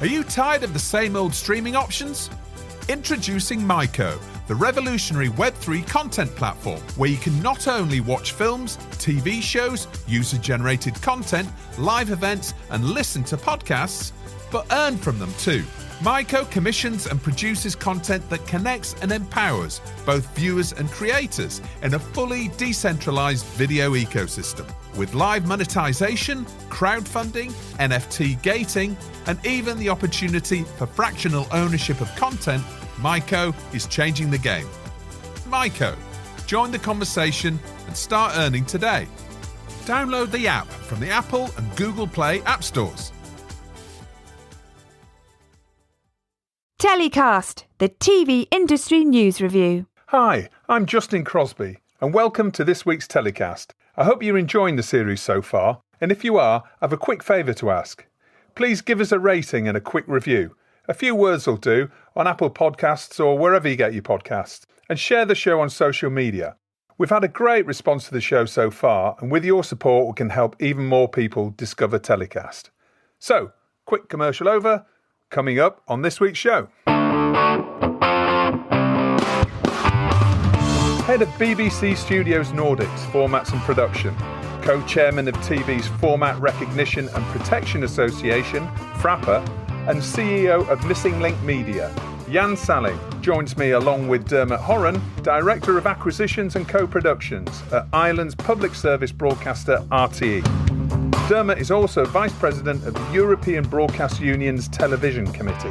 Are you tired of the same old streaming options? Introducing MIPCOM, the revolutionary Web3 content platform where you can not only watch films, TV shows, user-generated content, live events, and listen to podcasts, but earn from them too. MIPCOM commissions and produces content that connects and empowers both viewers and creators in a fully decentralized video ecosystem. With live monetization, crowdfunding, NFT gating, and even the opportunity for fractional ownership of content, MIPCOM is changing the game. MIPCOM. Join the conversation and start earning today. Download the app from the Apple and Google Play app stores. TellyCast, the TV industry news review. Hi, I'm Justin Crosby, and welcome to this week's TellyCast. I hope you're enjoying the series so far, and if you are, I have a quick favour to ask. Please give us a rating and a quick review. A few words will do on Apple Podcasts or wherever you get your podcasts, and share the show on social media. We've had a great response to the show so far, and with your support we can help even more people discover TellyCast. So, quick commercial over. Coming up on this week's show. Head of BBC Studios Nordics, Formats and Production, co-chairman of TV's Format Recognition and Protection Association, FRAPA, and CEO of Missing Link Media, Jan Salling, joins me along with Dermot Horan, Director of Acquisitions and Co-Productions at Ireland's public service broadcaster RTE. Dermot is also Vice President of the European Broadcast Union's Television Committee.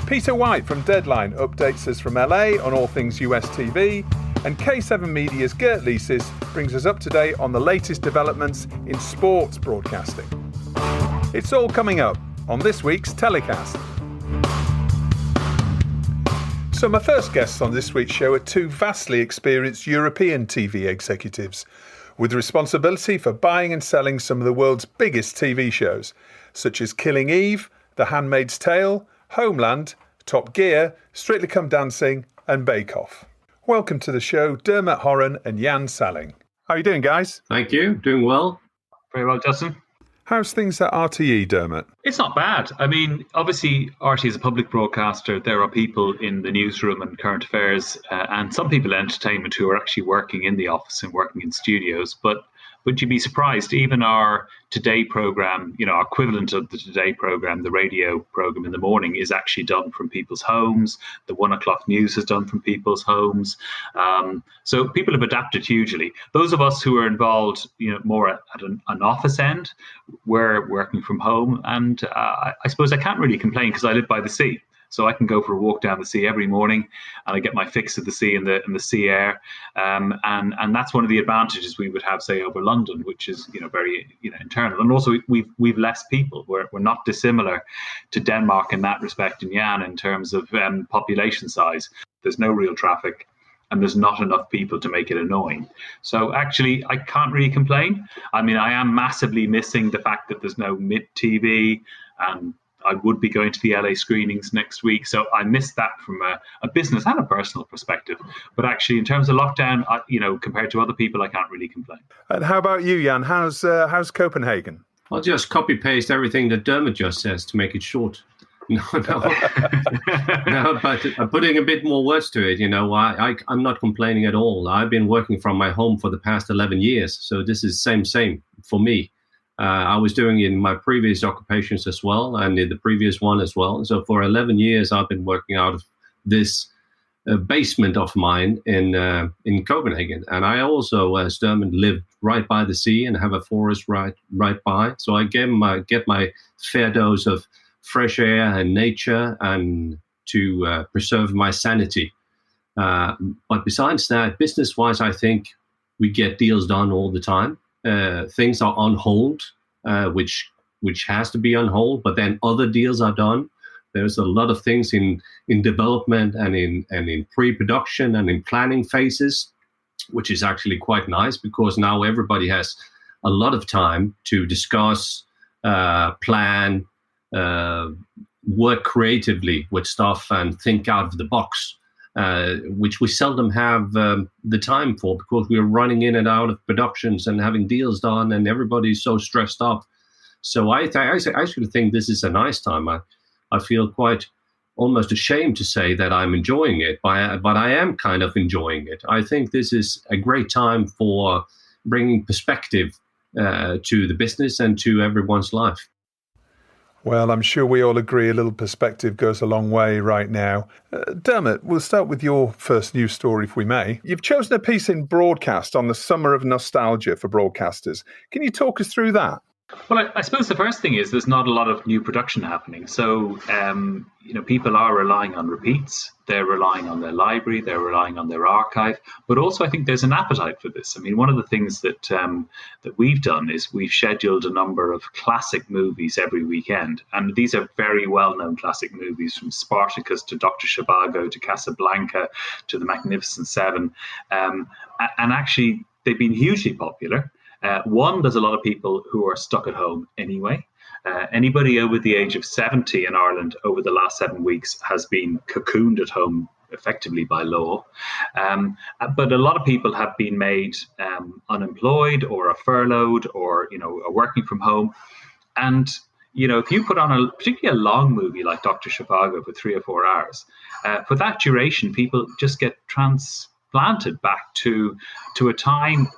Peter White from Deadline updates us from LA on all things US TV, and K7 Media's Girts Licis brings us up to date on the latest developments in sports broadcasting. It's all coming up on this week's TellyCast. So my first guests on this week's show are two vastly experienced European TV executives with responsibility for buying and selling some of the world's biggest TV shows, such as Killing Eve, The Handmaid's Tale, Homeland, Top Gear, Strictly Come Dancing, and Bake Off. Welcome to the show, Dermot Horan and Jan Salling. How are you doing, guys? Thank you. Doing well. Very well, Justin. How's things at RTE, Dermot? It's not bad. I mean, obviously, RTE is a public broadcaster. There are people in the newsroom and current affairs, and some people in entertainment who are actually working in the office and working in studios. But you'd be surprised, even our Today programme, our equivalent of the Today programme, the radio programme in the morning, is actually done from people's homes. The 1 o'clock news is done from people's homes. So people have adapted hugely. Those of us who are involved, more at an office end, we're working from home. And I suppose I can't really complain because I live by the sea. So I can go for a walk down the sea every morning, and I get my fix of the sea and the sea air, and that's one of the advantages we would have, say, over London, which is very internal. And also we've less people. We're not dissimilar to Denmark in that respect, and Jan, in terms of population size. There's no real traffic, and there's not enough people to make it annoying. So actually, I can't really complain. I mean, I am massively missing the fact that there's no MIPCOM, and I would be going to the LA screenings next week. So I missed that from a business and a personal perspective. But actually, in terms of lockdown, compared to other people, I can't really complain. And how about you, Jan? How's Copenhagen? I'll just copy-paste everything that Dermot just says to make it short. No, but putting a bit more words to it, I'm not complaining at all. I've been working from my home for the past 11 years. So this is same for me. I was doing it in my previous occupations as well, and in the previous one as well. So for 11 years, I've been working out of this basement of mine in Copenhagen. And I also, as Dermot, live right by the sea and have a forest right by. So I get my fair dose of fresh air and nature, and to preserve my sanity. But besides that, business-wise, I think we get deals done all the time. Things are on hold, which has to be on hold, but then other deals are done. There's a lot of things in development and in pre-production and in planning phases, which is actually quite nice because now everybody has a lot of time to discuss, plan, work creatively with stuff and think out of the box. Which we seldom have the time for because we're running in and out of productions and having deals done, and everybody's so stressed up So I actually think this is a nice time. I feel quite almost ashamed to say that I'm enjoying it, but I am kind of enjoying it. I think this is a great time for bringing perspective to the business and to everyone's life. Well, I'm sure we all agree a little perspective goes a long way right now. Dermot, we'll start with your first news story, if we may. You've chosen a piece in Broadcast on the summer of nostalgia for broadcasters. Can you talk us through that? Well, I suppose the first thing is there's not a lot of new production happening. So, people are relying on repeats. They're relying on their library. They're relying on their archive. But also, I think there's an appetite for this. I mean, one of the things that we've done is we've scheduled a number of classic movies every weekend. And these are very well-known classic movies, from Spartacus to Dr. Zhivago to Casablanca to The Magnificent Seven. And actually, they've been hugely popular. One, there's a lot of people who are stuck at home anyway. Anybody over the age of 70 in Ireland over the last 7 weeks has been cocooned at home effectively by law. But a lot of people have been made unemployed or are furloughed or, are working from home. And, if you put on particularly a long movie like Dr. Zhivago for 3 or 4 hours, for that duration, people just get transplanted back to a time,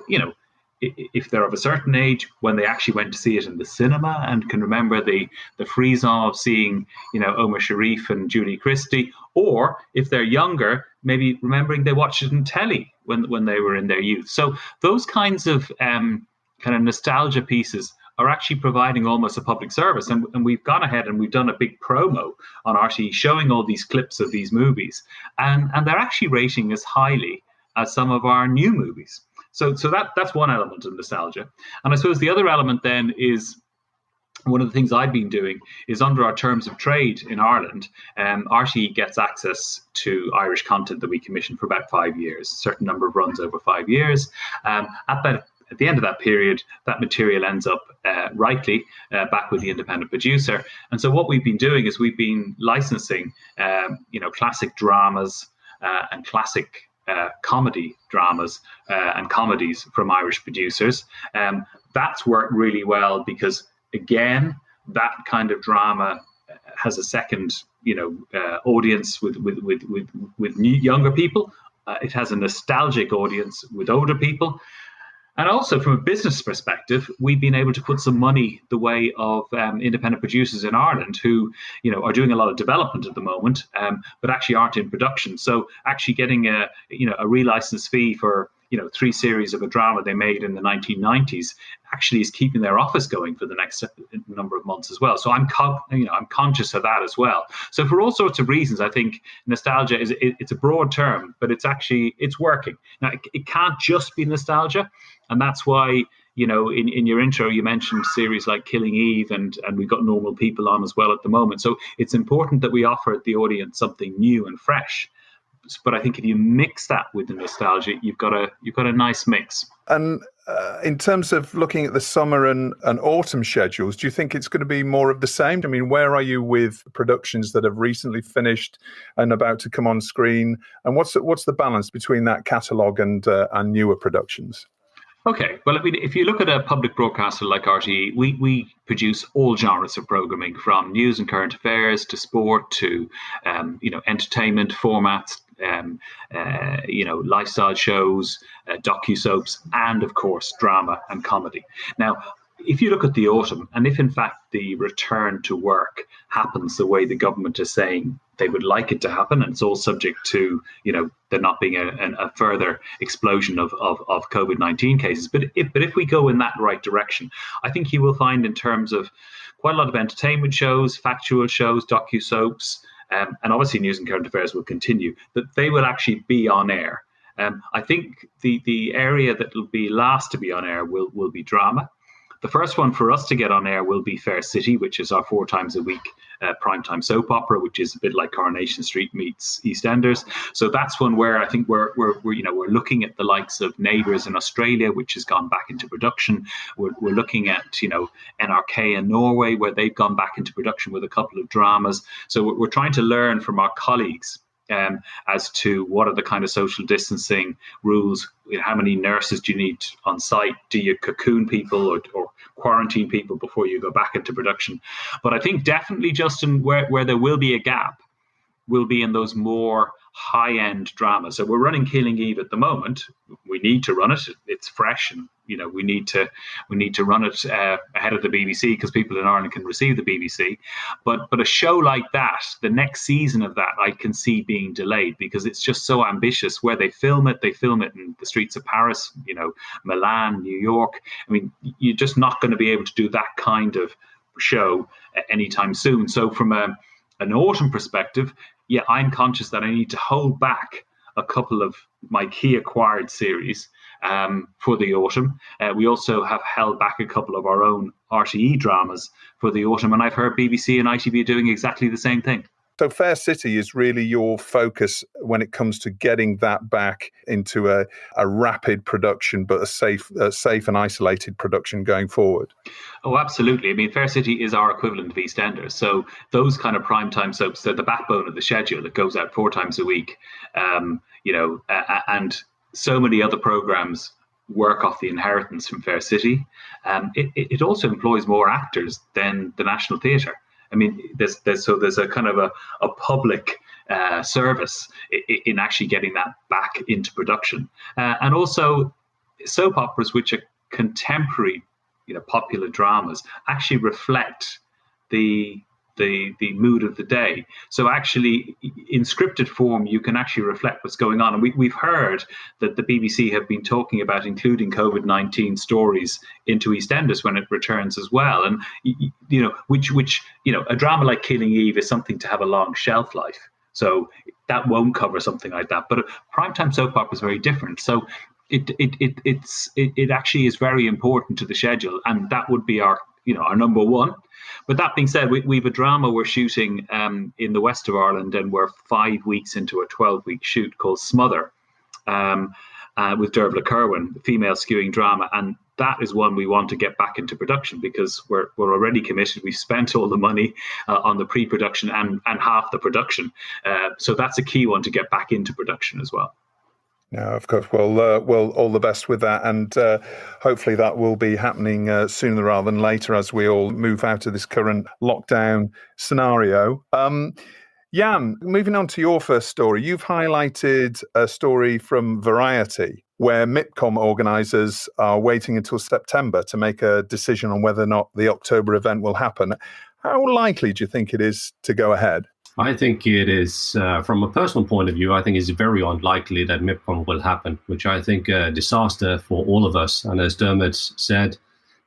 if they're of a certain age, when they actually went to see it in the cinema and can remember the frisson of seeing, Omar Sharif and Julie Christie, or if they're younger, maybe remembering they watched it in telly when they were in their youth. So those kinds of kind of nostalgia pieces are actually providing almost a public service. And we've gone ahead and we've done a big promo on RTE showing all these clips of these movies. And they're actually rating as highly as some of our new movies. So that's one element of nostalgia. And I suppose the other element then is, one of the things I've been doing is under our terms of trade in Ireland, RTE gets access to Irish content that we commission for about 5 years, a certain number of runs over 5 years. At the end of that period, that material ends up rightly back with the independent producer. And so what we've been doing is we've been licensing, classic dramas and classic comedy dramas and comedies from Irish producers. That's worked really well because, again, that kind of drama has a second, audience with younger people. It has a nostalgic audience with older people. And also, from a business perspective, we've been able to put some money the way of independent producers in Ireland who, are doing a lot of development at the moment, but actually aren't in production. So actually getting a relicense fee for 3 series of a drama they made in the 1990s actually is keeping their office going for the next number of months as well. So I'm conscious of that as well. So for all sorts of reasons, I think nostalgia it's a broad term, but it's working. Now it can't just be nostalgia, and that's why in your intro you mentioned series like Killing Eve, and we've got Normal People on as well at the moment. So it's important that we offer the audience something new and fresh. But I think if you mix that with the nostalgia, you've got a nice mix. And in terms of looking at the summer and autumn schedules, do you think it's going to be more of the same? I mean, where are you with productions that have recently finished and about to come on screen? And what's the balance between that catalogue and newer productions? Okay, well, I mean, if you look at a public broadcaster like RTE, we produce all genres of programming, from news and current affairs to sport to entertainment formats, lifestyle shows, docu-soaps, and of course drama and comedy. Now, if you look at the autumn, and if in fact the return to work happens the way the government is saying they would like it to happen, and it's all subject to there not being a further explosion of COVID-19 cases, but if we go in that right direction, I think you will find, in terms of quite a lot of entertainment shows, factual shows, docu-soaps, and obviously news and current affairs will continue, that they will actually be on air. I think the area that will be last to be on air will be drama. The first one for us to get on air will be Fair City, which is our 4 times a week primetime soap opera, which is a bit like Coronation Street meets EastEnders. So that's one where I think we're looking at the likes of Neighbours in Australia, which has gone back into production. We're looking at NRK in Norway, where they've gone back into production with a couple of dramas. So we're trying to learn from our colleagues as to what are the kind of social distancing rules, how many nurses do you need on site, do you cocoon people or quarantine people before you go back into production. But I think definitely, Justin, where there will be a gap will be in those more high-end dramas. So we're running Killing Eve at the moment. We need to run it. It's fresh, and we need to run it ahead of the BBC because people in Ireland can receive the BBC. But a show like that, the next season of that, I can see being delayed because it's just so ambitious. Where they film it in the streets of Paris, Milan, New York. I mean, you're just not going to be able to do that kind of show anytime soon. So from an autumn perspective, yeah, I'm conscious that I need to hold back a couple of my key acquired series for the autumn. We also have held back a couple of our own RTE dramas for the autumn, and I've heard BBC and ITV doing exactly the same thing. So Fair City is really your focus when it comes to getting that back into a rapid production, but a safe and isolated production going forward. Oh, absolutely. I mean, Fair City is our equivalent of EastEnders. So those kind of primetime soaps, they're the backbone of the schedule. It goes out 4 times a week, and so mmany other programmes work off the inheritance from Fair City. It also employs more actors than the National Theatre. I mean, there's a kind of a public service in actually getting that back into production, and also soap operas, which are contemporary, popular dramas, actually reflect the mood of the day. So actually, in scripted form, you can actually reflect what's going on. And we've heard that the BBC have been talking about including COVID-19 stories into EastEnders when it returns as well. And which a drama like Killing Eve is something to have a long shelf life. So that won't cover something like that. But a primetime soap opera is very different. So it actually is very important to the schedule, and that would be our number one. But that being said, we've a drama we're shooting in the west of Ireland, and we're 5 weeks into a 12-week shoot called Smother with Dermot Horan, the female skewing drama, and that is one we want to get back into production because we're already committed. We've spent all the money on the pre-production and half the production, so that's a key one to get back into production as well. No, of course. Well, all the best with that, and hopefully that will be happening sooner rather than later as we all move out of this current lockdown scenario. Jan, moving on to your first story, you've highlighted a story from Variety where MIPCOM organisers are waiting until September to make a decision on whether or not the October event will happen. How likely do you think it is to go ahead? I think it is, from a personal point of view, I think it's very unlikely that MIPCOM will happen, which I think a disaster for all of us. And as Dermot said,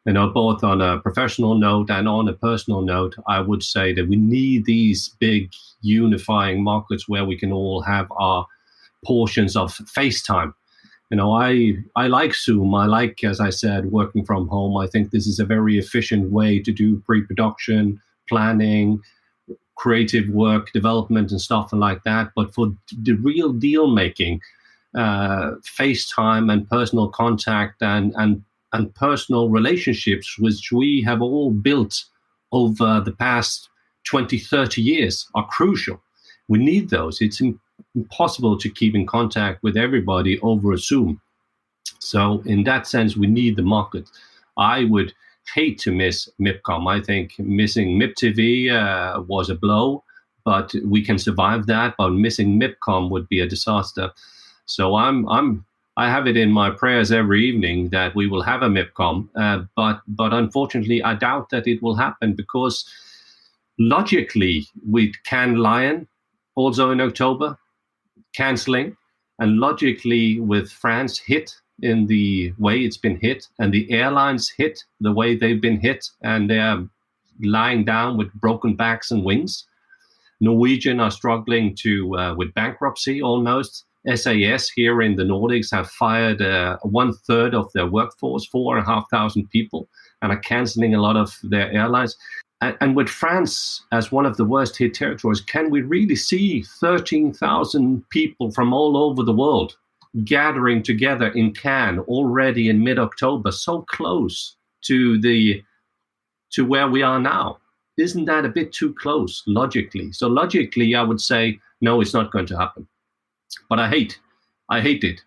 both on a professional note and on a personal note, I would say that we need these big unifying markets where we can all have our portions of FaceTime. I like Zoom. I like, as I said, working from home. I think this is a very efficient way to do pre-production, planning, creative work, development and stuff like that. But for the real deal making, FaceTime and personal contact and personal relationships, which we have all built over the past 20, 30 years, are crucial. We need those. It's impossible to keep in contact with everybody over a Zoom. So in that sense, we need the market. I would hate to miss MIPCOM. I think missing MIPTV was a blow, but we can survive that. But missing MIPCOM would be a disaster. So I have it in my prayers every evening that we will have a MIPCOM. But unfortunately, I doubt that it will happen because logically, with Cannes Lion also in October cancelling, and logically with France hit in the way it's been hit, and the airlines hit the way they've been hit, and they're lying down with broken backs and wings. Norwegian are struggling with bankruptcy almost. SAS here in the Nordics have fired 1/3 of their workforce, 4,500 people, and are cancelling a lot of their airlines. And with France as one of the worst hit territories, can we really see 13,000 people from all over the world gathering together in Cannes already in mid-October, so close to where we are now? Isn't that a bit too close, logically? So logically, I would say no, it's not going to happen. But I hate it.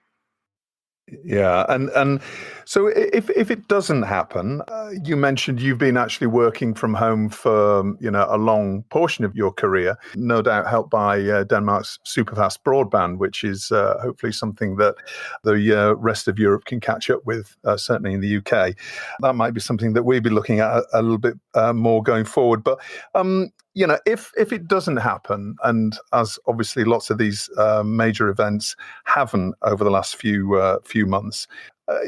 Yeah, and so if it doesn't happen, you mentioned you've been actually working from home for a long portion of your career, no doubt helped by Denmark's superfast broadband, which is hopefully something that the rest of Europe can catch up with, certainly in the UK. That might be something that we'll be looking at a little bit more going forward. But if it doesn't happen, and as obviously lots of these major events haven't over the last few months,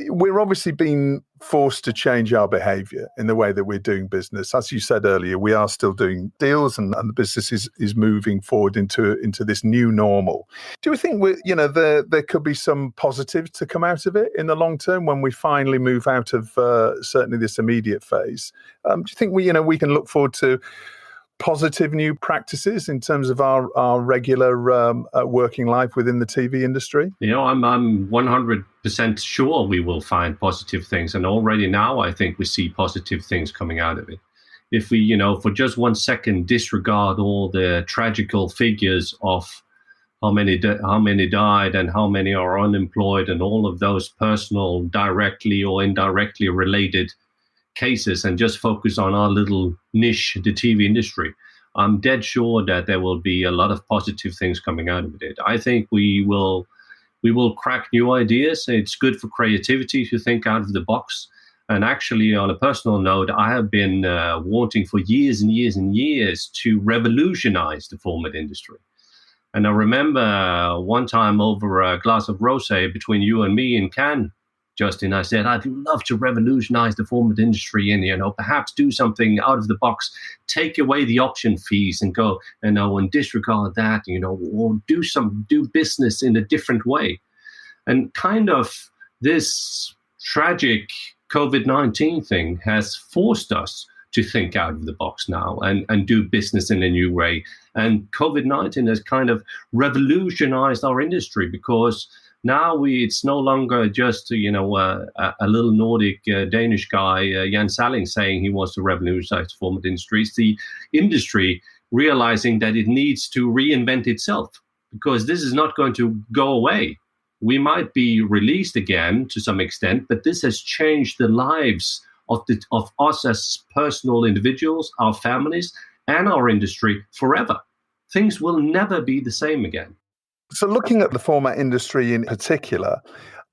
we're obviously being forced to change our behaviour in the way that we're doing business. As you said earlier, we are still doing deals, and the business is moving forward into this new normal. Do you think there could be some positives to come out of it in the long term when we finally move out of certainly this immediate phase? Do you think we can look forward to positive new practices in terms of our regular working life within the TV industry? I'm 100% sure we will find positive things. And already now, I think we see positive things coming out of it. If we, for just 1 second, disregard all the tragical figures of how many died and how many are unemployed and all of those personal, directly or indirectly related cases, and just focus on our little niche, the TV industry, I'm dead sure that there will be a lot of positive things coming out of it. I think we will crack new ideas. It's good for creativity to think out of the box. And actually, on a personal note, I have been wanting for years and years and years to revolutionize the format industry. And I remember one time over a glass of rosé between you and me in Cannes, Justin, I said, I'd love to revolutionize the format industry and, perhaps do something out of the box, take away the option fees and go, and disregard that, or do business in a different way. And kind of this tragic COVID-19 thing has forced us to think out of the box now and do business in a new way. And COVID-19 has kind of revolutionized our industry, because now it's no longer just a little Nordic Danish guy, Jan Salling, saying he wants to revolutionize the format industry. It's the industry realizing that it needs to reinvent itself, because this is not going to go away. We might be released again to some extent, but this has changed the lives of us as personal individuals, our families, and our industry forever. Things will never be the same again. So looking at the format industry in particular,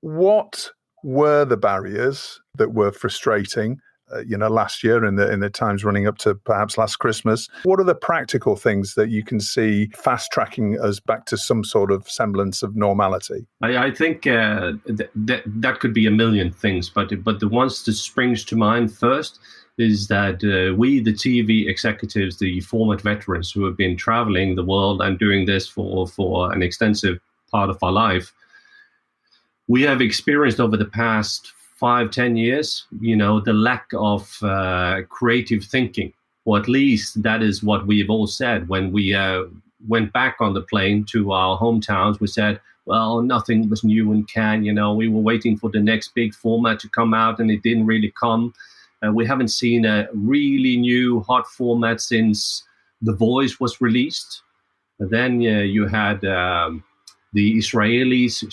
what were the barriers that were frustrating, last year and in the times running up to perhaps last Christmas? What are the practical things that you can see fast-tracking us back to some sort of semblance of normality? I think that could be a million things, but the ones that springs to mind first is that we, the TV executives, the format veterans who have been traveling the world and doing this for an extensive part of our life, we have experienced over the past 5-10 years, the lack of creative thinking, or at least that is what we've all said when we went back on the plane to our hometowns. We said, well, nothing was new in Cannes. We were waiting for the next big format to come out, and it didn't really come. We haven't seen a really new hot format since The Voice was released. And then you had the Israelis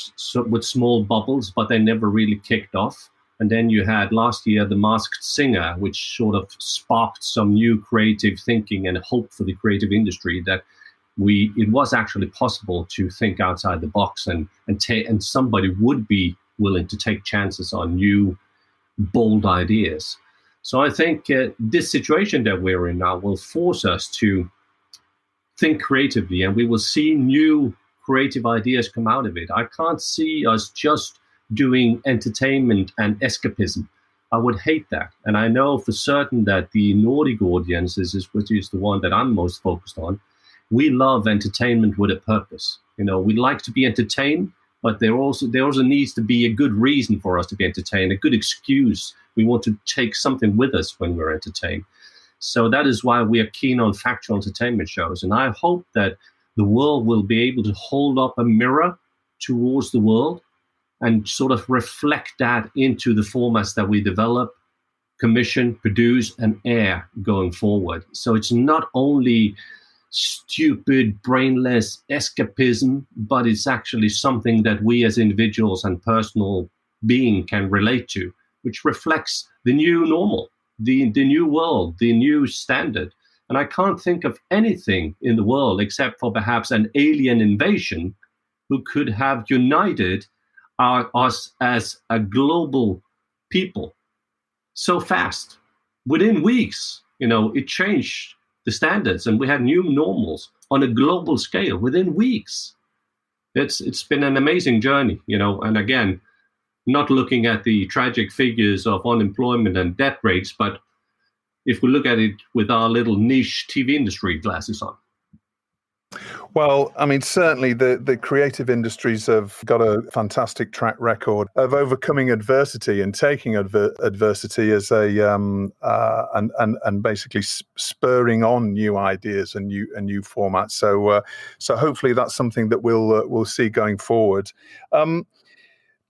with small bubbles, but they never really kicked off. And then you had last year The Masked Singer, which sort of sparked some new creative thinking and hope for the creative industry that it was actually possible to think outside the box and somebody would be willing to take chances on new, bold ideas. So I think this situation that we're in now will force us to think creatively, and we will see new creative ideas come out of it. I can't see us just doing entertainment and escapism. I would hate that. And I know for certain that the Nordic audience, which is the one that I'm most focused on, we love entertainment with a purpose. We like to be entertained, but there also needs to be a good reason for us to be entertained, a good excuse. We want to take something with us when we're entertained. So that is why we are keen on factual entertainment shows. And I hope that the world will be able to hold up a mirror towards the world and sort of reflect that into the formats that we develop, commission, produce, and air going forward. So it's not only stupid, brainless escapism, but it's actually something that we as individuals and personal being can relate to, which reflects the new normal, the new world, the new standard. And I can't think of anything in the world except for perhaps an alien invasion who could have united us as a global people so fast. Within weeks, it changed the standards and we had new normals on a global scale within weeks. It's been an amazing journey, and again, not looking at the tragic figures of unemployment and debt rates, but if we look at it with our little niche TV industry glasses on. Well, I mean, certainly the creative industries have got a fantastic track record of overcoming adversity and taking adversity as a and basically spurring on new ideas and new formats. So hopefully that's something that we'll see going forward.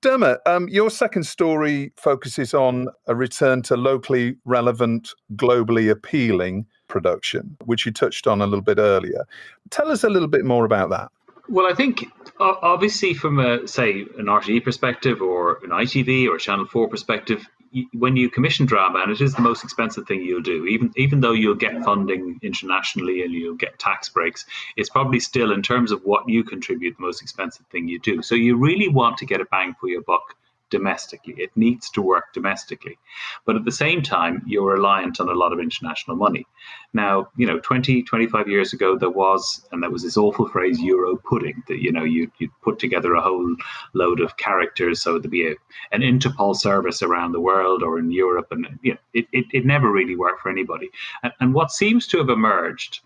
Dermot, your second story focuses on a return to locally relevant, globally appealing production, which you touched on a little bit earlier. Tell us a little bit more about that. Well, I think obviously from an RTE perspective or an ITV or Channel 4 perspective, when you commission drama, and it is the most expensive thing you'll do, even though you'll get funding internationally and you'll get tax breaks, it's probably still, in terms of what you contribute, the most expensive thing you do. So you really want to get a bang for your buck domestically. It needs to work domestically. But at the same time, you're reliant on a lot of international money. Now, 20, 25 years ago, there was this awful phrase, Euro pudding, that, you'd put together a whole load of characters. So there'd be an Interpol service around the world or in Europe. And it never really worked for anybody. And what seems to have emerged,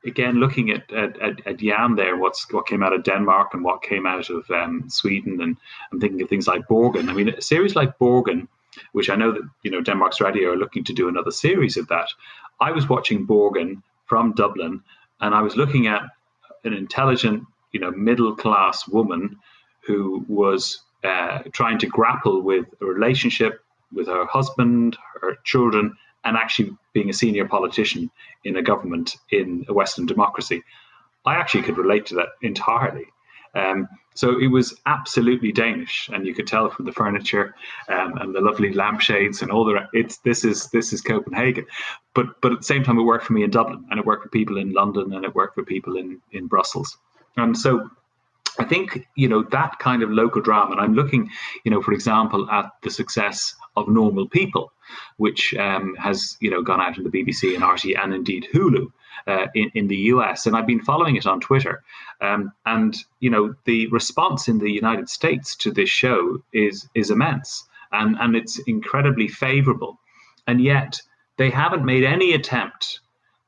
again, looking at Jan there, what came out of Denmark and what came out of Sweden, and I'm thinking of things like Borgen. I mean, a series like Borgen, which I know that Denmark's Radio are looking to do another series of that. I was watching Borgen from Dublin, and I was looking at an intelligent, middle-class woman who was trying to grapple with a relationship with her husband, her children, and actually being a senior politician in a government in a Western democracy. I actually could relate to that entirely. So it was absolutely Danish, and you could tell from the furniture and the lovely lampshades and all the. This is Copenhagen, but at the same time, it worked for me in Dublin, and it worked for people in London, and it worked for people in Brussels, and so. I think, that kind of local drama, and I'm looking, for example, at the success of Normal People, which has, gone out in the BBC and RTE and indeed Hulu in the US. And I've been following it on Twitter. And the response in the United States to this show is immense. And it's incredibly favorable. And yet they haven't made any attempt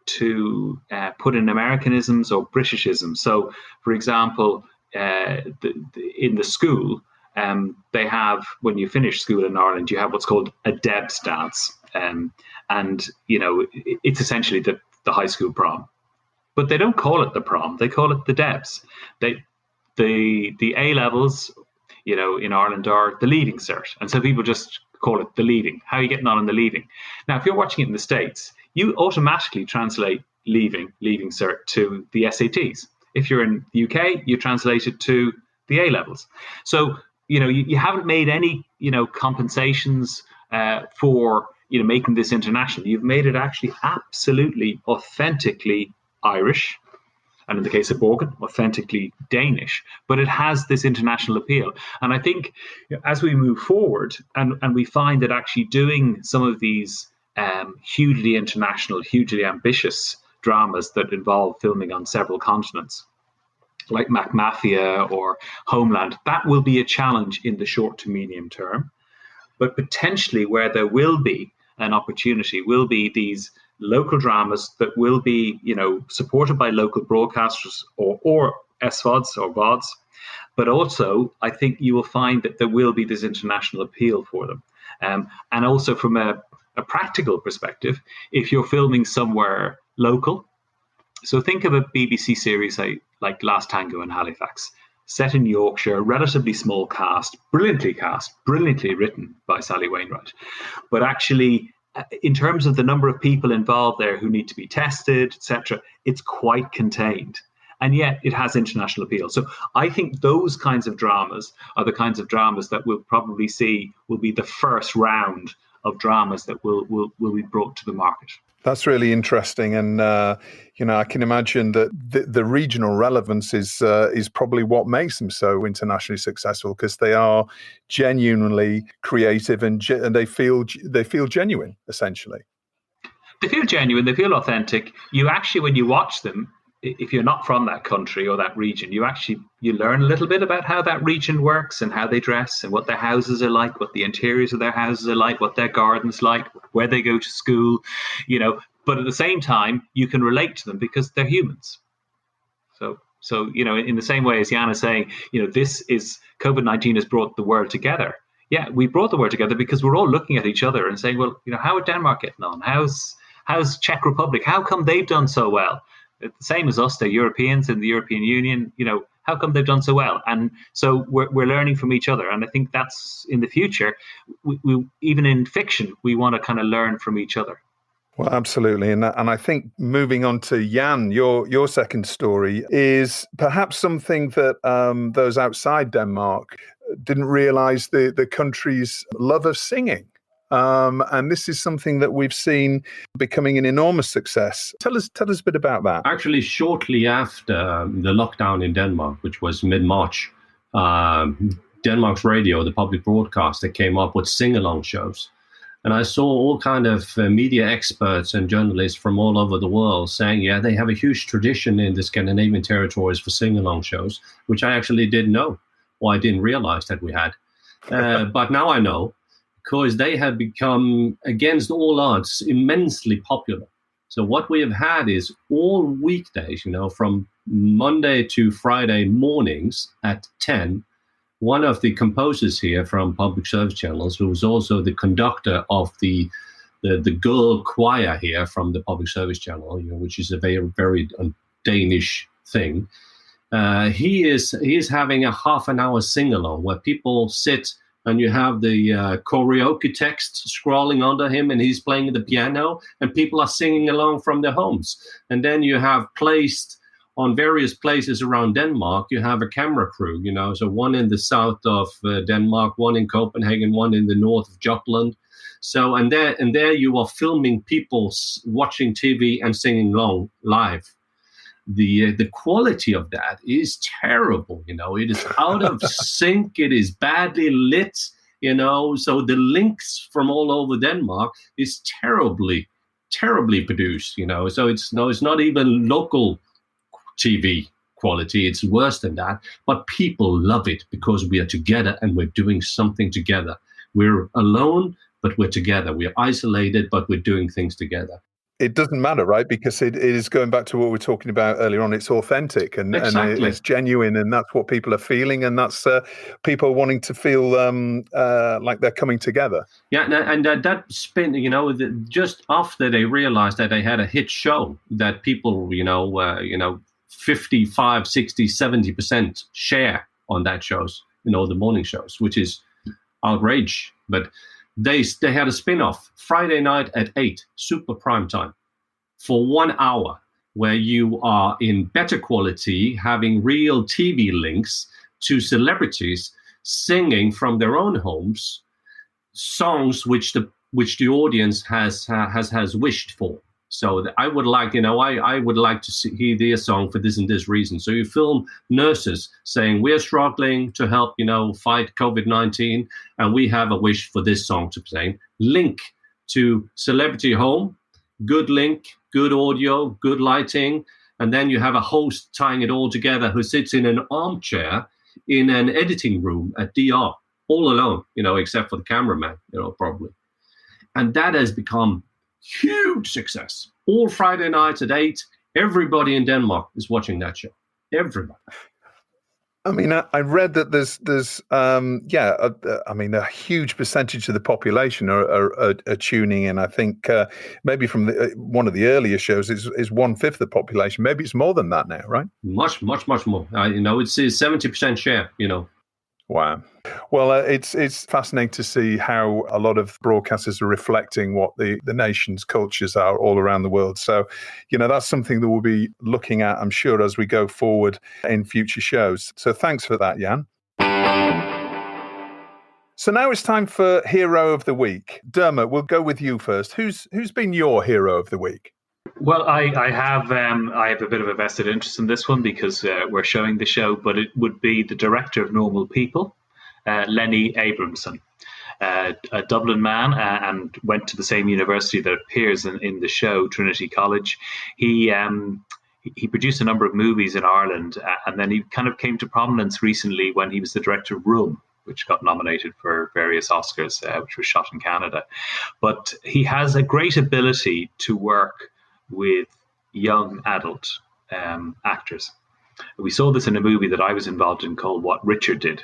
to put in Americanisms or Britishisms. So, for example, in the school, they have, when you finish school in Ireland, you have what's called a Debs dance. And, it's essentially the high school prom. But they don't call it the prom, they call it the Debs. The A levels, in Ireland are the leaving cert. And so people just call it the leaving. How are you getting on in the leaving? Now, if you're watching it in the States, you automatically translate leaving cert to the SATs. If you're in the UK, you translate it to the A levels. So, you haven't made any, compensations for, making this international. You've made it actually absolutely authentically Irish. And in the case of Borgen, authentically Danish. But it has this international appeal. And I think as we move forward and we find that actually doing some of these hugely international, hugely ambitious dramas that involve filming on several continents, like MacMafia or Homeland, that will be a challenge in the short to medium term. But potentially where there will be an opportunity will be these local dramas that will be, supported by local broadcasters or SVODs or VODs. But also, I think you will find that there will be this international appeal for them. And also from a practical perspective, if you're filming somewhere local, so think of a BBC series like Last Tango in Halifax, set in Yorkshire, relatively small cast, brilliantly written by Sally Wainwright. But actually, in terms of the number of people involved there who need to be tested, etc., it's quite contained. And yet it has international appeal. So I think those kinds of dramas are the kinds of dramas that we'll probably see will be the first round of dramas that will be brought to the market. That's really interesting, and I can imagine that the regional relevance is probably what makes them so internationally successful, because they are genuinely creative and they feel genuine, essentially. They feel genuine. They feel authentic. You actually, when you watch them, if you're not from that country or that region, you learn a little bit about how that region works and how they dress and what their houses are like, what the interiors of their houses are like, what their gardens like, where they go to school, But at the same time, you can relate to them because they're humans. So in the same way as Jan is saying, this is COVID-19 has brought the world together. Yeah, we brought the world together because we're all looking at each other and saying, well, how are Denmark getting on? How's Czech Republic? How come they've done so well? The same as us, they're Europeans in the European Union. How come they've done so well? And so we're learning from each other. And I think that's in the future. We even in fiction, we want to kind of learn from each other. Well, absolutely. And I think moving on to Jan, your second story is perhaps something that those outside Denmark didn't realize the country's love of singing. And this is something that we've seen becoming an enormous success. Tell us a bit about that. Actually, shortly after the lockdown in Denmark, which was mid-March, Denmark's radio, the public broadcaster, came up with sing-along shows. And I saw all kind of media experts and journalists from all over the world saying, yeah, they have a huge tradition in the Scandinavian territories for sing-along shows, which I actually didn't know, or I didn't realize that we had. But now I know, because they have become, against all odds, immensely popular. So what we have had is all weekdays, from Monday to Friday mornings at 10, one of the composers here from Public Service Channels, who was also the conductor of the girl choir here from the Public Service Channel, which is a very, very Danish thing. He is having a half an hour sing-along where people sit and you have the karaoke text scrolling under him and he's playing the piano and people are singing along from their homes. And then you have placed on various places around Denmark, you have a camera crew, so one in the south of Denmark, one in Copenhagen, one in the north of Jutland. So, and there you are filming people watching TV and singing along live. The quality of that is terrible, it is out of sync, it is badly lit, so the links from all over Denmark is terribly produced, so it's not even local TV quality, it's worse than that, but people love it because we are together and we're doing something together. We're alone, but we're together. We're isolated, but we're doing things together. It doesn't matter, right? Because it is going back to what we were talking about earlier on. It's authentic and it's genuine, and that's what people are feeling, and that's people wanting to feel like they're coming together. Yeah, and that spin, just after they realized that they had a hit show, that people, 55, 60, 70% share on that shows, the morning shows, which is outrage. But they had a spin-off Friday night at 8, super prime time, for 1 hour, where you are in better quality, having real TV links to celebrities singing from their own homes songs which the audience has wished for. So I would like, I would like to hear their song for this and this reason. So you film nurses saying, we're struggling to help, fight COVID-19, and we have a wish for this song to sing. Link to celebrity home, good link, good audio, good lighting, and then you have a host tying it all together who sits in an armchair in an editing room at DR, all alone, except for the cameraman, probably. And that has become huge success. All Friday nights at 8, everybody in Denmark is watching that show. Everybody. I mean, I read that there's a huge percentage of the population are tuning in. I think maybe from one of the earlier shows is 1/5 of the population. Maybe it's more than that now, right? Much more. It's a 70% share. Wow. Well, it's fascinating to see how a lot of broadcasters are reflecting what the nation's cultures are all around the world. So, that's something that we'll be looking at, I'm sure, as we go forward in future shows. So thanks for that, Jan. So now it's time for Hero of the Week. Dermot, we'll go with you first. Who's been your Hero of the Week? Well, I have a bit of a vested interest in this one because we're showing the show, but it would be the director of Normal People, Lenny Abramson, a Dublin man, and went to the same university that appears in the show, Trinity College. He produced a number of movies in Ireland, and then he kind of came to prominence recently when he was the director of Room, which got nominated for various Oscars, which was shot in Canada. But he has a great ability to work with young adult actors. We saw this in a movie that I was involved in called What Richard Did,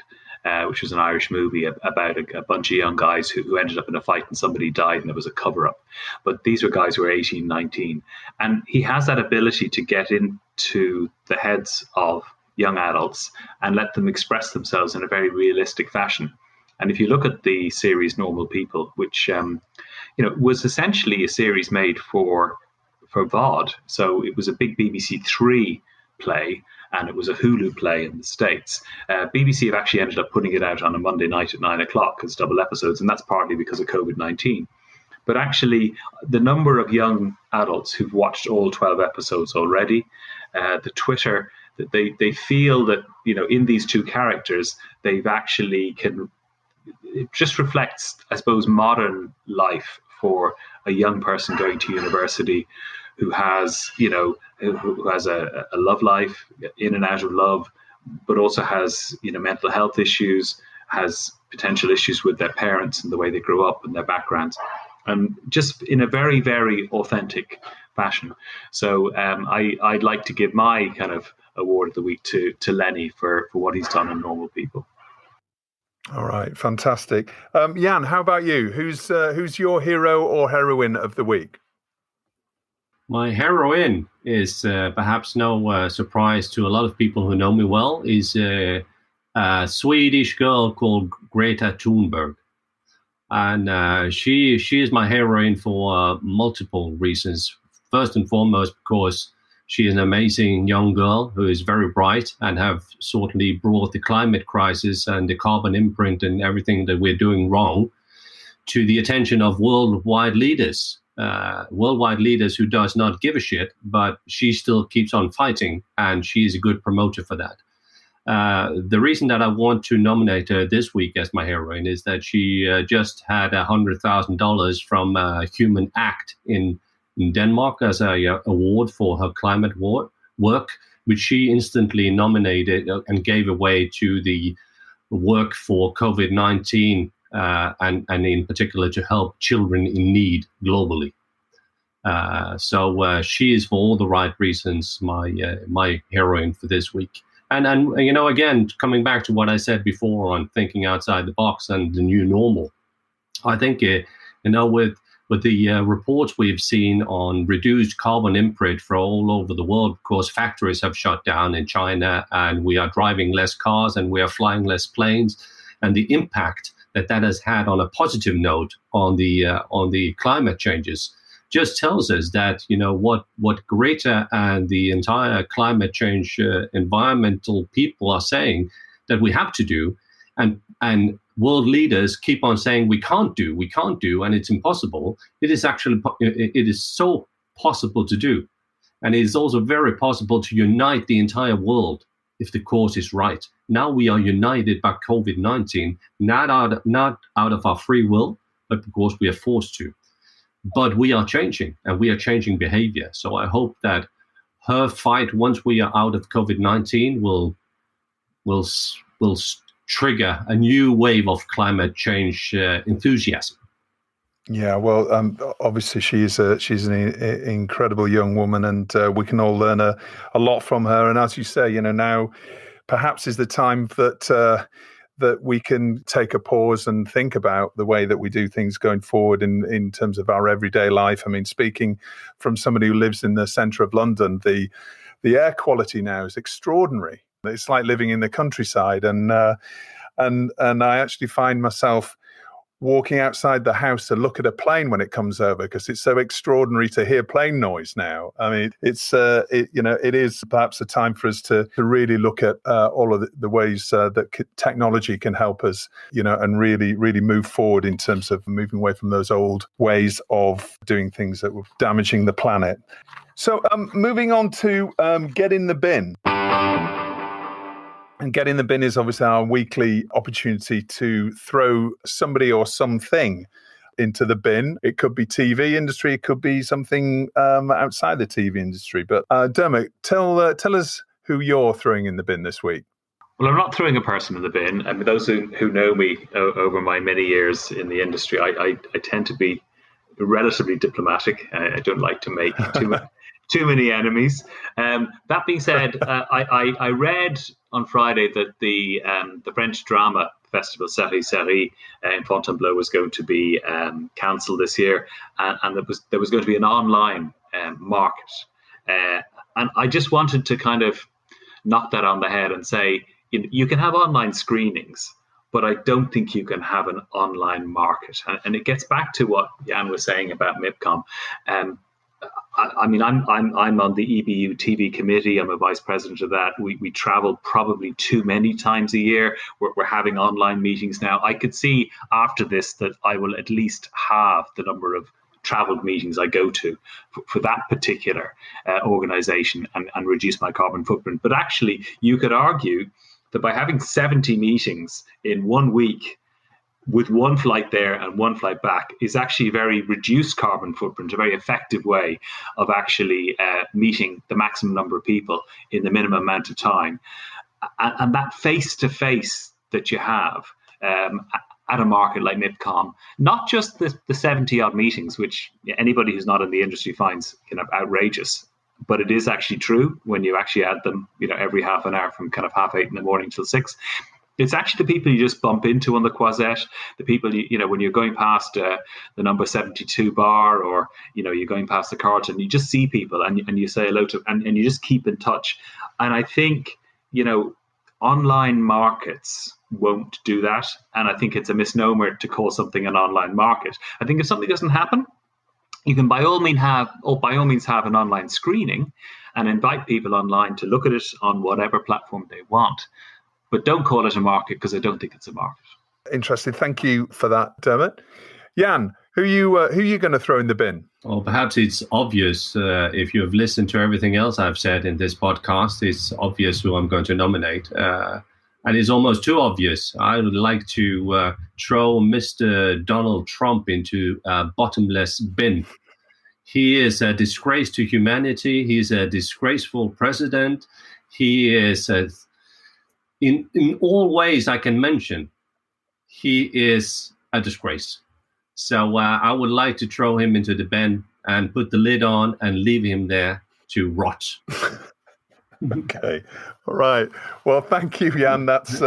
which was an Irish movie about a bunch of young guys who ended up in a fight and somebody died and it was a cover-up. But these were guys who were 18, 19. And he has that ability to get into the heads of young adults and let them express themselves in a very realistic fashion. And if you look at the series Normal People, which was essentially a series made for VOD. So it was a big BBC Three play, and it was a Hulu play in the States. BBC have actually ended up putting it out on a Monday night at 9:00 as double episodes, and that's partly because of COVID-19. But actually, the number of young adults who've watched all 12 episodes already, the Twitter, that they feel that, in these two characters, they've actually it just reflects, I suppose, modern life for a young person going to university who has, who has a love life, in and out of love, but also has, mental health issues, has potential issues with their parents and the way they grew up and their backgrounds, and just in a very, very authentic fashion. So I'd like to give my kind of award of the week to Lenny for what he's done in Normal People. All right, fantastic. Jan, how about you? Who's your hero or heroine of the week? My heroine is perhaps no surprise to a lot of people who know me well, is a Swedish girl called Greta Thunberg. And she is my heroine for multiple reasons. First and foremost, because she is an amazing young girl who is very bright and have certainly brought the climate crisis and the carbon imprint and everything that we're doing wrong to the attention of worldwide leaders who does not give a shit, but she still keeps on fighting, and she is a good promoter for that. The reason that I want to nominate her this week as my heroine is that she just had $100,000 from Human Act in Denmark as a award for her climate work, which she instantly nominated and gave away to the work for COVID-19 and in particular to help children in need globally. So she is, for all the right reasons, my heroine for this week. And again, coming back to what I said before on thinking outside the box and the new normal, I think with the reports we've seen on reduced carbon imprint for all over the world, of course, factories have shut down in China, and we are driving less cars and we are flying less planes, and the impact that has had on a positive note on the climate changes just tells us that what Greta and the entire climate change environmental people are saying that we have to do, and world leaders keep on saying we can't do, and it's impossible. It is so possible to do, and it is also very possible to unite the entire world if the cause is right. Now we are united by COVID-19, not out of our free will, but because we are forced to. But we are changing, and we are changing behavior. So I hope that her fight, once we are out of COVID-19, will trigger a new wave of climate change enthusiasm. Yeah, well, obviously she's an incredible young woman, and we can all learn a lot from her. And as you say, now perhaps is the time that we can take a pause and think about the way that we do things going forward in terms of our everyday life. I mean, speaking from somebody who lives in the centre of London, the air quality now is extraordinary. It's like living in the countryside, and and I actually find myself walking outside the house to look at a plane when it comes over, because it's so extraordinary to hear plane noise now. I mean, it is perhaps a time for us to really look at all of the ways that technology can help us, and really, really move forward in terms of moving away from those old ways of doing things that were damaging the planet. So moving on to Get in the Bin. And Get in the Bin is obviously our weekly opportunity to throw somebody or something into the bin. It could be TV industry, it could be something outside the TV industry. But Dermot, tell us who you're throwing in the bin this week. Well, I'm not throwing a person in the bin. I mean, those who know me over my many years in the industry, I tend to be relatively diplomatic. I don't like to make too many enemies. That being said, I read on Friday that the French drama festival Salling in Fontainebleau was going to be cancelled this year, and there was going to be an online market. And I just wanted to kind of knock that on the head and say, you can have online screenings, but I don't think you can have an online market. And it gets back to what Jan was saying about MIPCOM. I mean, I'm on the EBU TV committee. I'm a vice president of that. We travel probably too many times a year. We're having online meetings now. I could see after this that I will at least halve the number of traveled meetings I go to for that particular organization and reduce my carbon footprint. But actually, you could argue that by having 70 meetings in 1 week, with one flight there and one flight back, is actually a very reduced carbon footprint, a very effective way of actually meeting the maximum number of people in the minimum amount of time. And that face-to-face that you have at a market like MIPCOM, not just the 70-odd meetings, which anybody who's not in the industry finds kind of outrageous, but it is actually true when you actually add them, every half an hour from kind of 8:30 in the morning till 6. It's actually the people you just bump into on the Croisette, the people, when you're going past the number 72 bar, or, you're going past the Carlton, you just see people and you say hello to, and you just keep in touch. And I think, online markets won't do that. And I think it's a misnomer to call something an online market. I think if something doesn't happen, you can by all means have an online screening and invite people online to look at it on whatever platform they want. But don't call it a market, because I don't think it's a market. Interesting. Thank you for that, Dermot. Jan, who you going to throw in the bin? Well, perhaps it's obvious. If you have listened to everything else I've said in this podcast, it's obvious who I'm going to nominate. And it's almost too obvious. I would like to throw Mr. Donald Trump into a bottomless bin. He is a disgrace to humanity. He's a disgraceful president. He is in all ways I can mention, he is a disgrace. So I would like to throw him into the bin and put the lid on and leave him there to rot. Okay, all right. Well, thank you, Jan. That's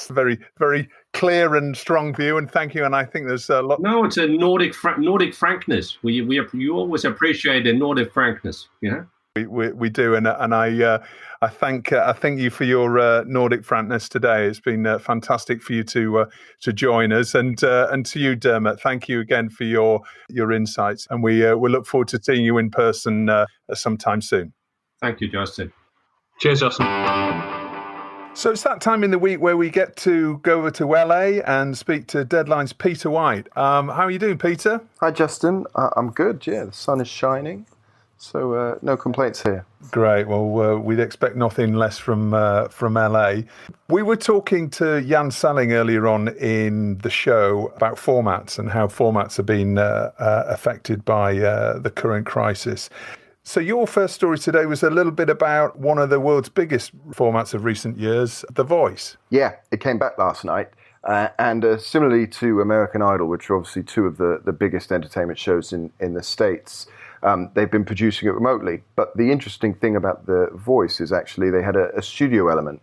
very, very clear and strong view, and thank you. And I think there's a lot. No, it's a Nordic frankness. You always appreciate the Nordic frankness. Yeah. We do, and I thank you for your Nordic frankness today. It's been fantastic for you to join us, and to you, Dermot. Thank you again for your insights, and we look forward to seeing you in person sometime soon. Thank you, Justin. Cheers, Justin. So it's that time in the week where we get to go over to LA and speak to Deadline's Peter White. How are you doing, Peter? Hi, Justin. I'm good. Yeah, the sun is shining. So no complaints here. Great. Well, we'd expect nothing less from LA. We were talking to Jan Salling earlier on in the show about formats and how formats have been affected by the current crisis. So your first story today was a little bit about one of the world's biggest formats of recent years, The Voice. Yeah, it came back last night. And similarly to American Idol, which are obviously two of the biggest entertainment shows in the States, they've been producing it remotely. But the interesting thing about The Voice is actually they had a studio element.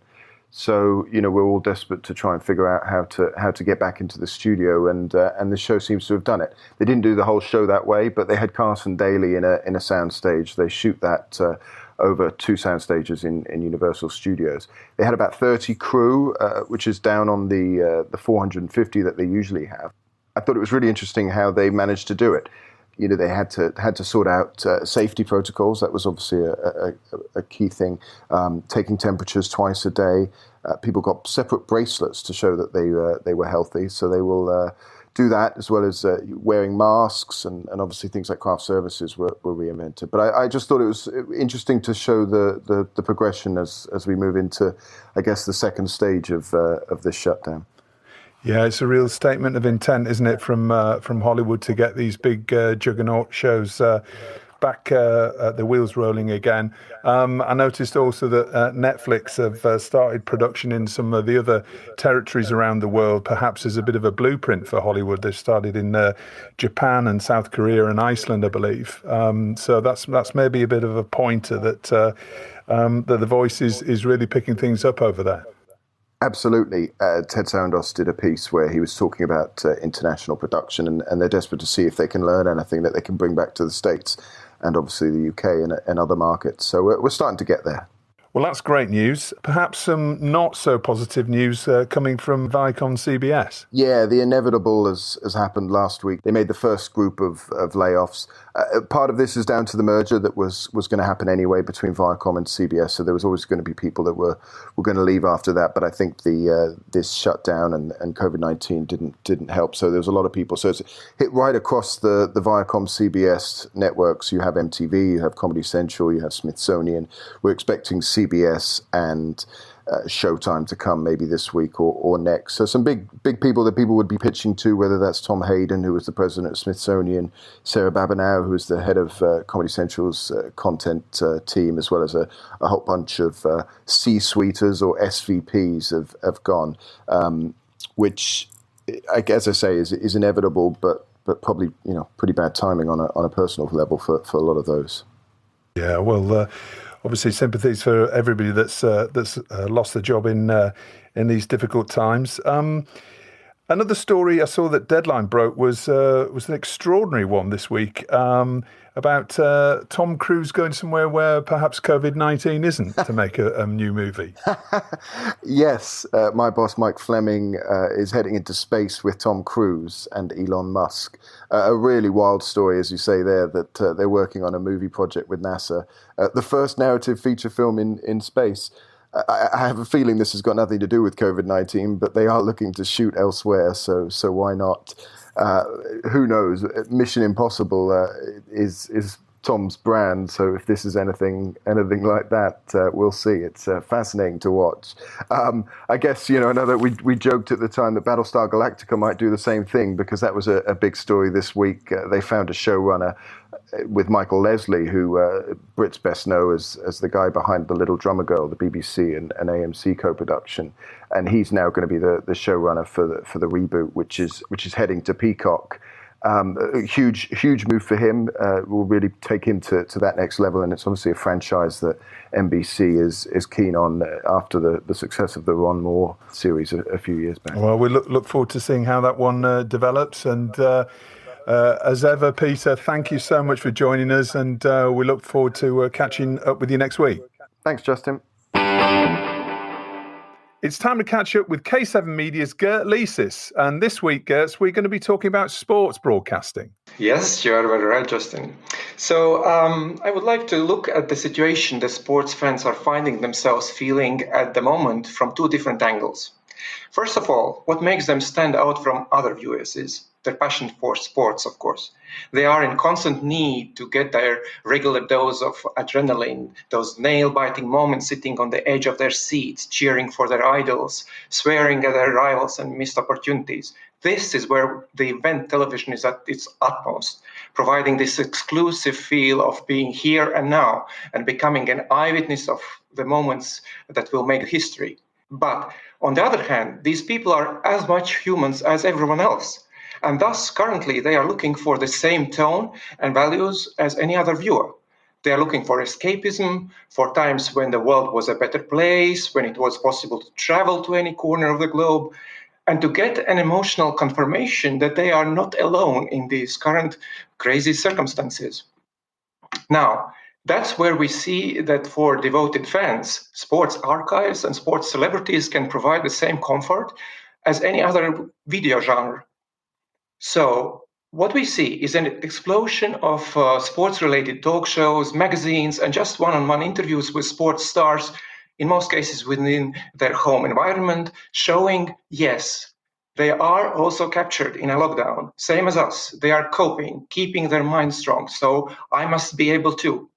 So, we're all desperate to try and figure out how to get back into the studio, and the show seems to have done it. They didn't do the whole show that way, but they had Carson Daly in a soundstage. They shoot that over 2 sound stages in Universal Studios. They had about 30 crew, which is down on the 450 that they usually have. I thought it was really interesting how they managed to do it. You know, they had to sort out safety protocols. That was obviously a key thing. Taking temperatures twice a day. People got separate bracelets to show that they were healthy. So they will do that, as well as wearing masks, and obviously things like craft services were reinvented. But I just thought it was interesting to show the progression as we move into, I guess, the second stage of this shutdown. Yeah, it's a real statement of intent, isn't it, from Hollywood to get these big juggernaut shows back the wheels rolling again. I noticed also that Netflix have started production in some of the other territories around the world, perhaps as a bit of a blueprint for Hollywood. They've started in Japan and South Korea and Iceland, I believe. So that's maybe a bit of a pointer that The Voice is really picking things up over there. Absolutely. Ted Sarandos did a piece where he was talking about international production, and they're desperate to see if they can learn anything that they can bring back to the States and obviously the UK and other markets. So we're starting to get there. Well, that's great news. Perhaps some not so positive news coming from Viacom CBS. Yeah, the inevitable has happened last week. They made the first group of layoffs. Part of this is down to the merger that was going to happen anyway between Viacom and CBS. So there was always going to be people that were going to leave after that. But I think this shutdown and COVID-19 didn't help. So there was a lot of people. So it's hit right across the Viacom CBS networks. You have MTV, you have Comedy Central, you have Smithsonian. We're expecting CBS and Showtime to come maybe this week or next. So some big people that people would be pitching to, whether that's Tom Hayden, who was the president of Smithsonian, Sarah Babineau, who was the head of Comedy Central's content team, as well as a whole bunch of C-suiters or SVPs have gone, which, as I say, is inevitable, but probably pretty bad timing on a personal level for a lot of those. Yeah, well. Obviously, sympathies for everybody that's lost their job in these difficult times. Another story I saw that Deadline broke was an extraordinary one this week about Tom Cruise going somewhere where perhaps COVID-19 isn't, to make a new movie. Yes, my boss Mike Fleming is heading into space with Tom Cruise and Elon Musk. A really wild story, as you say there, that they're working on a movie project with NASA. The first narrative feature film in space. I have a feeling this has got nothing to do with COVID-19, but they are looking to shoot elsewhere, so why not? Who knows? Mission Impossible is Tom's brand, so if this is anything like that, we'll see. It's fascinating to watch. I guess, I know that we joked at the time that Battlestar Galactica might do the same thing, because that was a big story this week. They found a showrunner with Michael Leslie, who Brits best know as the guy behind The Little Drummer Girl, the BBC and AMC co-production, and he's now going to be the showrunner for the reboot, which is heading to Peacock. A huge move for him. Will really take him to that next level, and it's obviously a franchise that NBC is keen on after the success of the Ron Moore series a few years back. Well, we look forward to seeing how that one develops, and as ever, Peter, thank you so much for joining us, and we look forward to catching up with you next week. Thanks, Justin. It's time to catch up with K7 Media's Gert Licis. And this week, Gerts, we're going to be talking about sports broadcasting. Yes, you are very right, Justin. So I would like to look at the situation that sports fans are finding themselves feeling at the moment from two different angles. First of all, what makes them stand out from other viewers is their passion for sports, of course. They are in constant need to get their regular dose of adrenaline, those nail-biting moments sitting on the edge of their seats, cheering for their idols, swearing at their rivals and missed opportunities. This is where the event television is at its utmost, providing this exclusive feel of being here and now and becoming an eyewitness of the moments that will make history. But on the other hand, these people are as much humans as everyone else. And thus, currently, they are looking for the same tone and values as any other viewer. They are looking for escapism, for times when the world was a better place, when it was possible to travel to any corner of the globe, and to get an emotional confirmation that they are not alone in these current crazy circumstances. Now, That's where we see that for devoted fans, sports archives and sports celebrities can provide the same comfort as any other video genre. So, what we see is an explosion of sports-related talk shows, magazines, and just one-on-one interviews with sports stars, in most cases within their home environment, showing, yes, they are also captured in a lockdown, same as us. They are coping, keeping their mind strong, so I must be able to.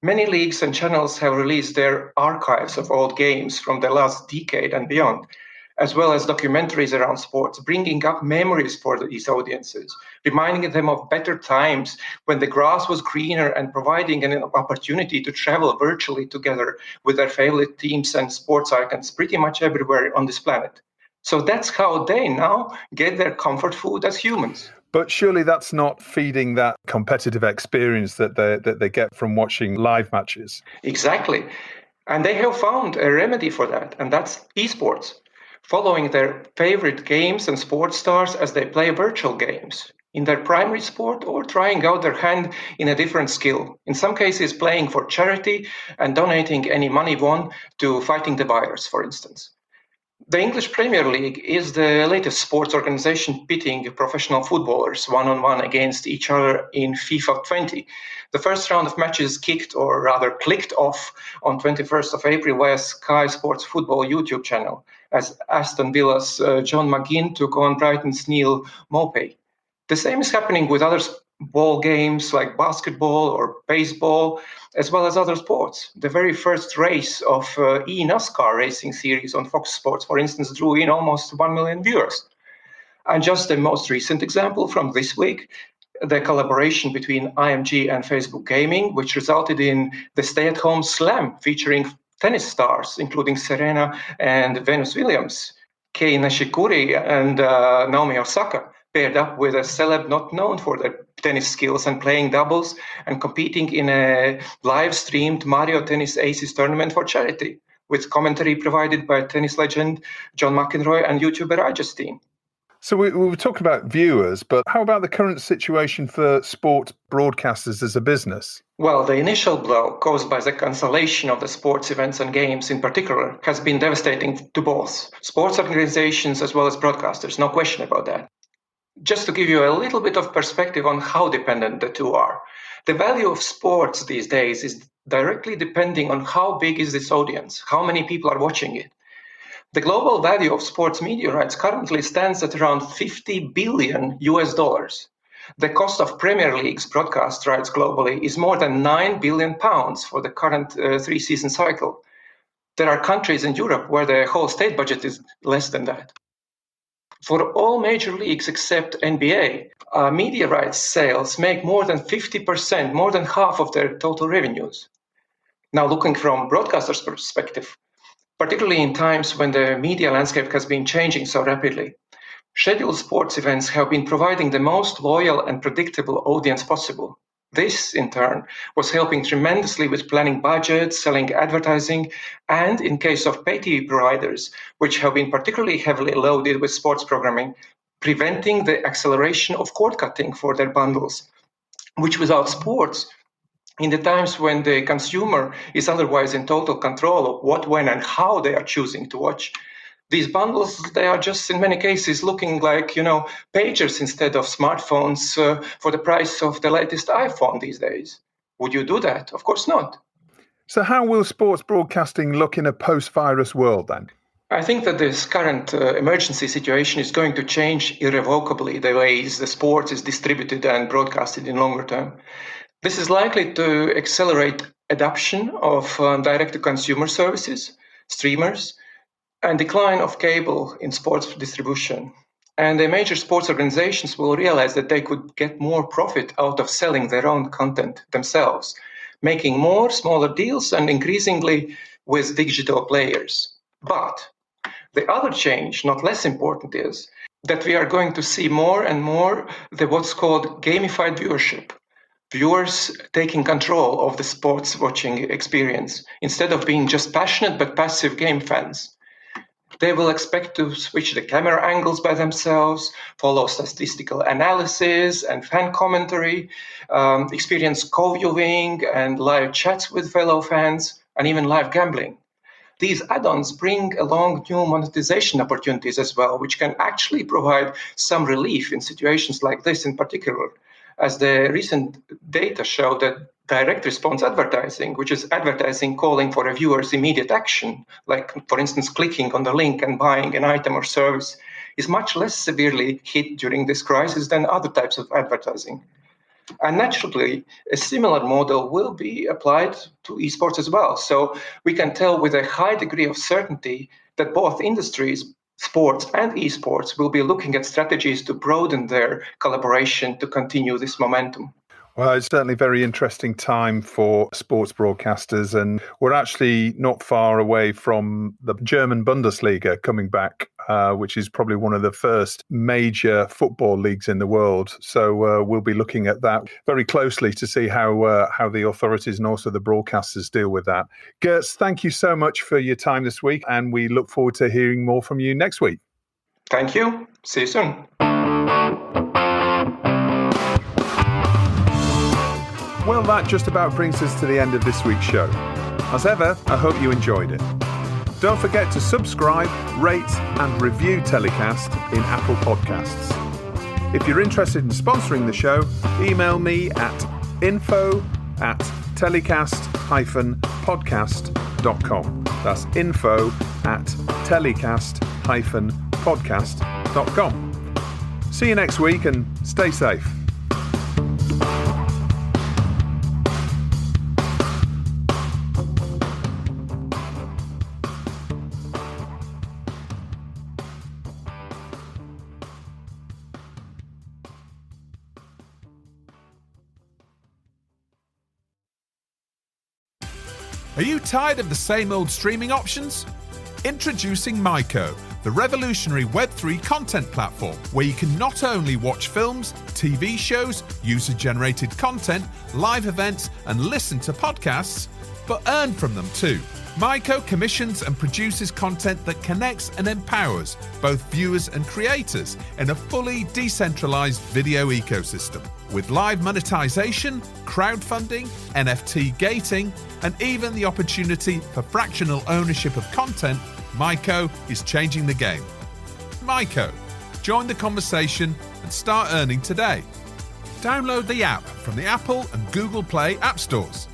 Many leagues and channels have released their archives of old games from the last decade and beyond, as well as documentaries around sports, bringing up memories for these audiences, reminding them of better times when the grass was greener and providing an opportunity to travel virtually together with their favorite teams and sports icons pretty much everywhere on this planet. So that's how they now get their comfort food as humans. But surely that's not feeding that competitive experience that they get from watching live matches. Exactly. And they have found a remedy for that, and that's esports, following their favorite games and sports stars as they play virtual games in their primary sport or trying out their hand in a different skill. In some cases, playing for charity and donating any money won to fighting the virus, for instance. The English Premier League is the latest sports organization pitting professional footballers one-on-one against each other in FIFA 20. The first round of matches clicked off on 21st of April via Sky Sports Football YouTube channel, as Aston Villa's John McGinn took on Brighton's Neil Maupay. The same is happening with other ball games like basketball or baseball, as well as other sports. The very first race of NASCAR racing series on Fox Sports, for instance, drew in almost 1 million viewers. And just the most recent example from this week, the collaboration between IMG and Facebook Gaming, which resulted in the stay-at-home slam featuring tennis stars, including Serena and Venus Williams, Kei Nishikori and Naomi Osaka, paired up with a celeb not known for their tennis skills and playing doubles and competing in a live-streamed Mario Tennis Aces tournament for charity, with commentary provided by tennis legend John McEnroe and YouTuber iJustine. So we were talking about viewers, but how about the current situation for sports broadcasters as a business? Well, the initial blow caused by the cancellation of the sports events and games in particular has been devastating to both sports organizations as well as broadcasters, no question about that. Just to give you a little bit of perspective on how dependent the two are, the value of sports these days is directly depending on how big is this audience, how many people are watching it. The global value of sports media rights currently stands at around $50 billion. The cost of Premier League's broadcast rights globally is more than £9 billion for the current three-season cycle. There are countries in Europe where the whole state budget is less than that. For all major leagues except NBA, media rights sales make more than 50%, more than half of their total revenues. Now, looking from broadcasters' perspective, particularly in times when the media landscape has been changing so rapidly, scheduled sports events have been providing the most loyal and predictable audience possible. This, in turn, was helping tremendously with planning budgets, selling advertising, and in case of pay TV providers, which have been particularly heavily loaded with sports programming, preventing the acceleration of cord cutting for their bundles, which without sports, in the times when the consumer is otherwise in total control of what, when, and how they are choosing to watch, these bundles, they are just in many cases looking like, pagers instead of smartphones for the price of the latest iPhone these days. Would you do that? Of course not. So how will sports broadcasting look in a post-virus world then? I think that this current emergency situation is going to change irrevocably the ways the sport is distributed and broadcasted in longer term. This is likely to accelerate adoption of direct-to-consumer services, streamers, and decline of cable in sports distribution. And the major sports organizations will realize that they could get more profit out of selling their own content themselves, making more smaller deals and increasingly with digital players. But the other change, not less important, is that we are going to see more and more what's called gamified viewership. Viewers taking control of the sports watching experience instead of being just passionate but passive game fans. They will expect to switch the camera angles by themselves, follow statistical analysis and fan commentary, experience co-viewing and live chats with fellow fans, and even live gambling. These add-ons bring along new monetization opportunities as well, which can actually provide some relief in situations like this in particular, as the recent data show that direct response advertising, which is advertising calling for a viewer's immediate action, like, for instance, clicking on the link and buying an item or service, is much less severely hit during this crisis than other types of advertising. And naturally, a similar model will be applied to esports as well. So we can tell with a high degree of certainty that both industries, sports and esports, will be looking at strategies to broaden their collaboration to continue this momentum. Well, it's certainly a very interesting time for sports broadcasters, and we're actually not far away from the German Bundesliga coming back, which is probably one of the first major football leagues in the world. So we'll be looking at that very closely to see how the authorities and also the broadcasters deal with that. Girts, thank you so much for your time this week, and we look forward to hearing more from you next week. Thank you. See you soon. Well, that just about brings us to the end of this week's show. As ever, I hope you enjoyed it. Don't forget to subscribe, rate and review TellyCast in Apple Podcasts. If you're interested in sponsoring the show, email me at info@telecast-podcast.com. That's info@telecast-podcast.com. See you next week and stay safe. Are you tired of the same old streaming options? Introducing MIPCOM, the revolutionary Web3 content platform where you can not only watch films, TV shows, user-generated content, live events and listen to podcasts, but earn from them too. MIPCOM commissions and produces content that connects and empowers both viewers and creators in a fully decentralized video ecosystem. With live monetization, crowdfunding, NFT gating, and even the opportunity for fractional ownership of content, MIPCOM is changing the game. MIPCOM. Join the conversation and start earning today. Download the app from the Apple and Google Play app stores.